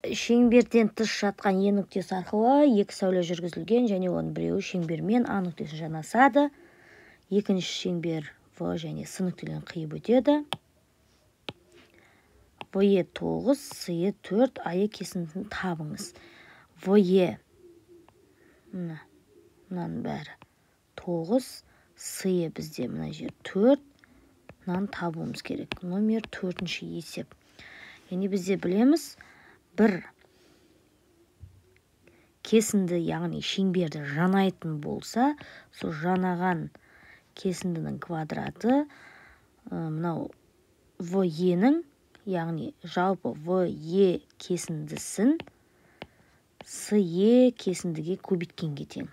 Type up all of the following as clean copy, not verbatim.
шеңберден тыс жатқан Е нүктесі арқылы екі сәуле жүргізілген, және оның біреуі шеңбермен А нүктесі жанасады. Екінші шеңбер В және С нүктелерін қиып өтеді. ВЕ 9, СЕ 4, АЕ кесіндісін табыңыз. ВЕ мынаның бәрі 9, СЕ бізде мына жер 4, мынаны табуымыз керек. Номер 4-ші есеп. Яғни бізде білеміз, бір кесінді, яғни шеңберді жанайтын болса, сол жанаған кесіндінің квадраты мынау ВЕ-нің, яғни жалпы ВЕ кесіндісін СЕ кесіндіге көбейткенге тең.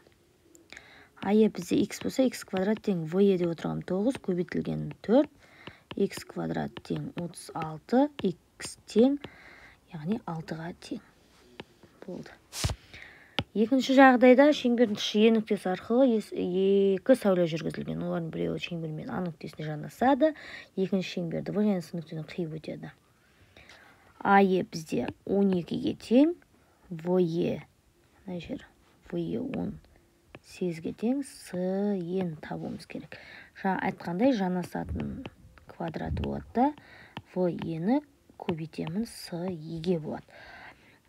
АЕ бізде Х болса, Х квадрат тең ВЕ деп отырған 9, көбейтілген 4, Х квадрат тең 36, Х тең, яғни 6-ға тең. Болды. Екінші жағдайда шеңбердің тышы Е нүктесі арқылы екі сәуле жүргізілген. Олардың біреуі шеңбермен А нүктесіне жанасады, екінші шеңберді В және С нүктесінен қиып өтеді. АЕ бізде 12-ге тең, ВЕ мына жер ВЕ 18-ге тең, СЕ-ні табуымыз керек. Жаңа айтқандай жанасатын квадраты болады да, ВЕ-ні көбейтемін СЕ-ге болады.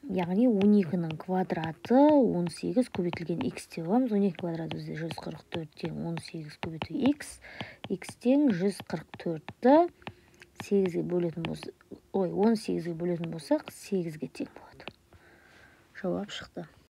Яғни 12-нің квадраты 18 көбейтілген Х деп аламыз. 12 квадраты бізде 144 тең 18 көбейтілген Х. Х тең 144-ті 8-ге бөлетін болса, 18-ге бөлетін болсақ, 8-ге тең болады. Жауап шықты.